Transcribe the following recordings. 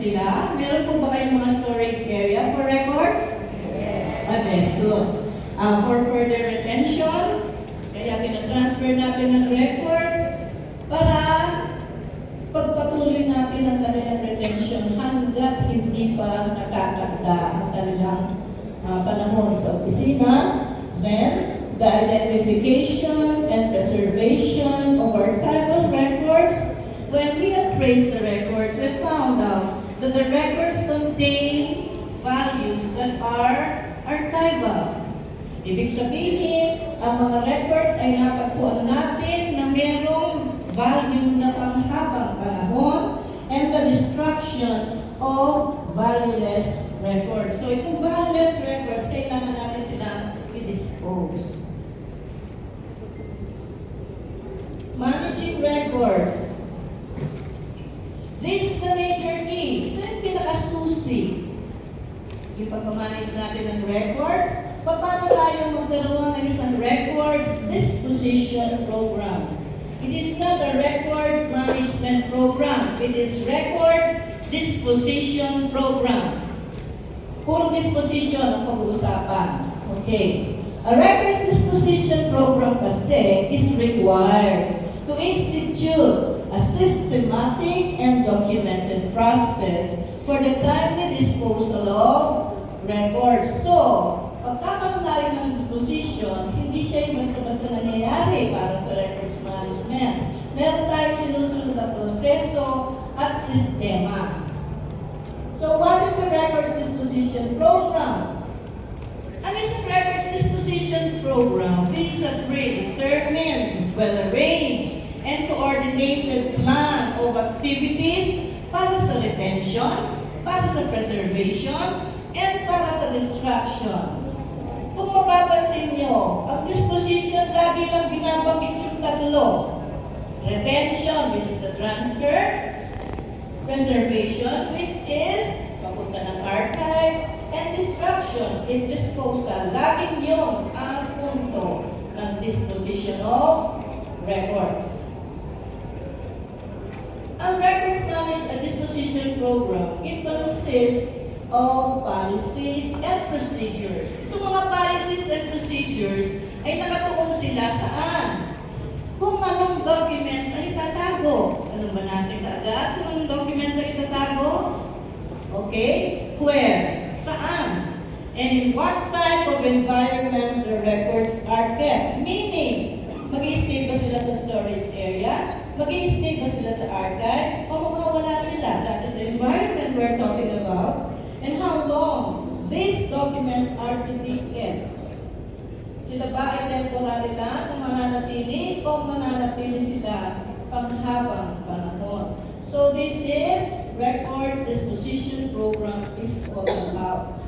sila? Meron po ba kayong mga storage area for records? Yes. Very good. For further retention, kaya tinatransfer natin ng records para pagpatuloy natin ang kanilang retention hanggat hindi pa natatakda ang kanilang panahon sa opisina. Then, the identification and preservation of archival records. When we appraised the records, we found out that the records contain values that are archival. Ibig sabihin, ang mga records ay natagpuan natin na merong value na panghabang panahon and the destruction of valueless records. So itong valueless records, kailangan natin silang i-dispose. Managing records. This is the major key. Ito yung pinakasusi. Yung pagmamanage natin ng records, paano tayo magkaroon ng isang records disposition program? It is not a records management program. It is records disposition program. Puro disposition ang pag-uusapan. Okay. A records disposition program kasi is required to institute a systematic and documented process for the timely disposal of records. So, pagkakaroon tayo ng disposition, hindi siya yung basta-basta nangyayari para sa records management. Meron tayong sinusunod na proseso at sistema. So, what is the records disposition program? Ang isang records disposition program is a predetermined, well-arranged, and coordinated plan of activities para sa retention, para sa preservation, and para sa destruction. Kung mapapansin nyo, ang disposition lagi lang binabanggit yung tatlo. Retention, which is the transfer. Preservation, which is papunta ng archives. And destruction is disposal. Laging yun ang punto ng disposition of records. Ang records management disposition program, it consists of policies and procedures. Itong mga policies and procedures ay nakatuon sila saan? Kung anong documents ay itatago. Ano ba natin kaagad? Kung anong documents ay itatago? Okay? Where? Saan? And in what type of environment the records are kept? Meaning, mag-i-stay ba sila sa storage area? Mag-i-stay ba sila sa archives? O mawawala sila? That is the environment we're talking about. And how long these documents are to be kept. Sila ba ay temporary lang na mananatili o mananatili sila panghabang panahon? So this is records disposition program is all about.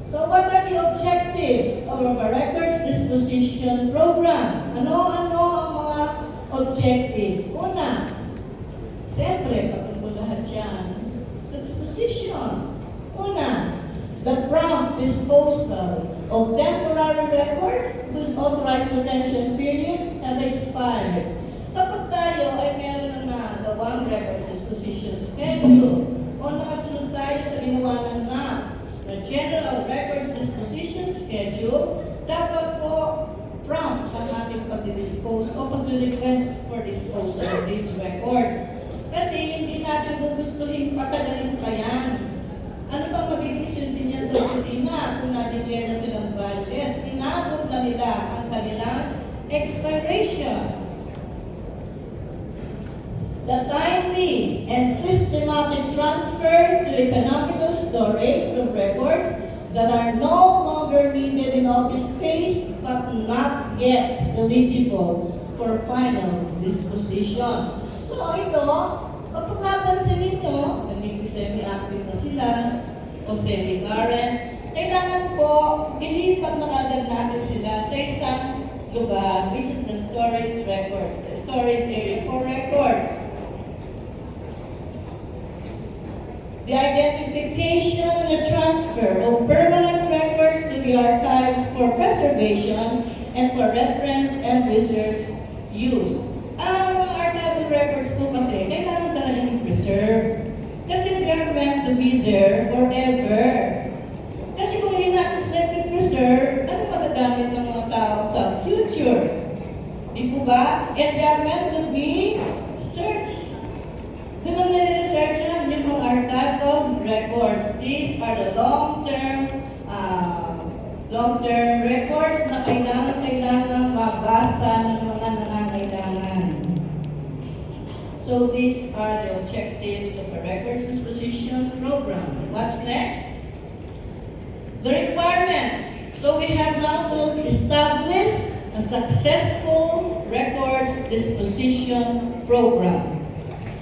So what are the objectives of a records disposition program? Ano-ano ang mga objectives? Una, siyempre, patungkol lahat yan sa disposition. Una, the prompt disposal of temporary records whose authorized retention periods have expired. Kapag tayo ay meron na nagawang records disposition schedule o nakasunod tayo sa ginawa ng NAP, the General Records Disposition Schedule, dapat po prompt ang ating pag-dispose o pag-request for disposal of these records. Kasi hindi natin gugustuhin patagalin pa yan. Ano bang magiging silbi niya sa opisina kung na-declare na silang valueless? Inabot na nila ang kanilang expiration. The timely and systematic transfer to economical storage of records that are no longer needed in office space but not yet eligible for final disposition. So ito, kapag napansin ninyo, naging semi-active na sila o semi-current, kailangan po ilipat na kagad natin sila sa isang lugar, which is the storage records, the storage area for records. The identification and the transfer of permanent records to the archives for preservation and for reference and research use. Ang mga archival records po kasi, kailangan talagang i-preserve. be there forever. Kasi kung hindi natin sila preserve, ano magagamit ng mga tao sa future? Di po ba? And they are meant to be searched. Doon ang nire-researchan yung mga archival records. These are the long-term records na kailangan mabasa ng mga nangangailangan. So these are the objectives of a records disposition program. What's next? The requirements. So we have now to establish a successful records disposition program.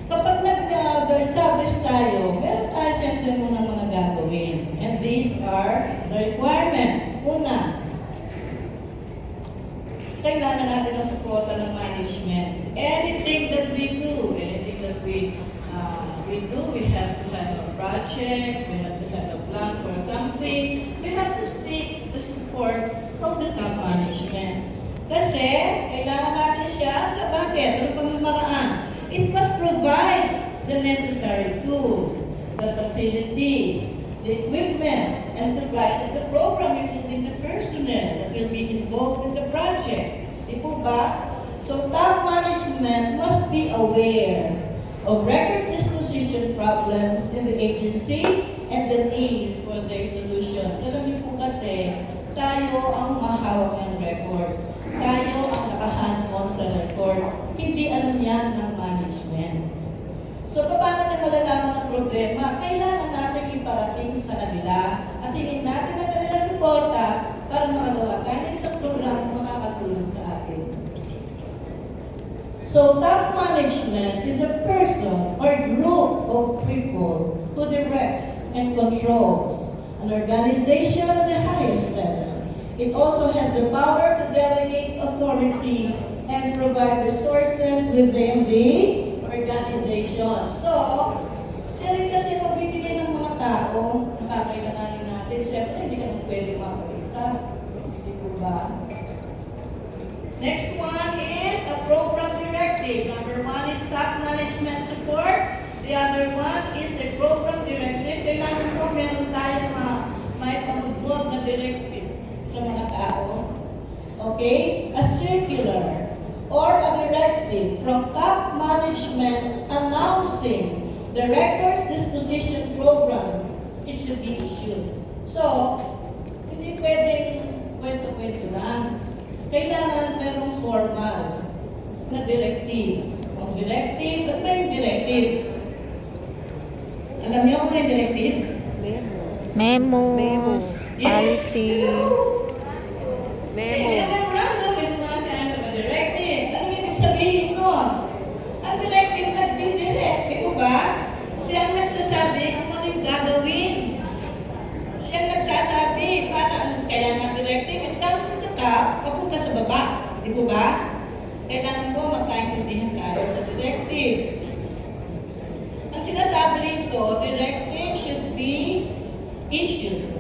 Kapag nag-establish tayo, meron tayo siyempre muna mga gagawin. And these are the requirements. Una, kailangan natin ang suporta ng management. Anything that we do, we have to have a project, we have to have a plan for something, we have to seek the support of the top management. Kasi, kailangan natin siya sa bakit? Ano pamamaraan? It must provide the necessary tools, the facilities, the equipment, and supplies of the program, including the personnel that will be involved in the project. Di po ba? So, top management must be aware of records disposition problems in the agency and the need for their solutions. Alam niyo po kasi, tayo ang mahawak ng records. Tayo ang naka-hands-on sa records. Hindi alam yan ng management. So, paano na malalaman ang problema? Kailangan natin iparating sa kanila at hingin natin ang kanila suporta para makagawa tayo ng isang programa na makakatulong sa atin. So, top management is a person or group of people who directs and controls an organization at the highest level. It also has the power to delegate authority and provide resources within the organization. So, siya rin kasi magbibigay ng mga tao na kakailanganin natin. Siyempre, hindi ka nang pwede mapag-isa. Hindi po ba? Next one is a program directive. Number one is top management support. The other one is the program directive. Kailangan po meron tayong may pamugbog na directive sa mga tao. Okay? A circular or a directive from top management announcing the records disposition program, it should be issued. So, hindi pwedeng kwento-kwento lang. Kailangan merong formal na directive. Ang directive, ano ba yung directive? Alam niyo kung ano yung directive? Memos, policy. Memo. Memorandum is one kind of a directive. Ano yung sabihin nun? Ang directive nag-direct, di ko ba? Siya ang nagsasabi kung ano yung gagawin. Siya ang nagsasabi, kaya nga directive, it comes from the top, papunta sa baba. Di ko ba? Kailangan po magkaintindihan tayo sa directive. Ang sinasabi rito, directive should be issued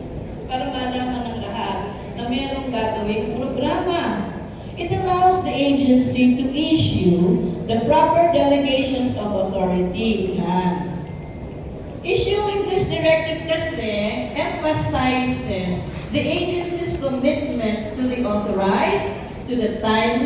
para malaman ng lahat na mayroong gagawing programa. It allows the agency to issue the proper delegations of authority. Yan. Issuing this directive kasi emphasizes the agency's commitment to the authorized, to the timely,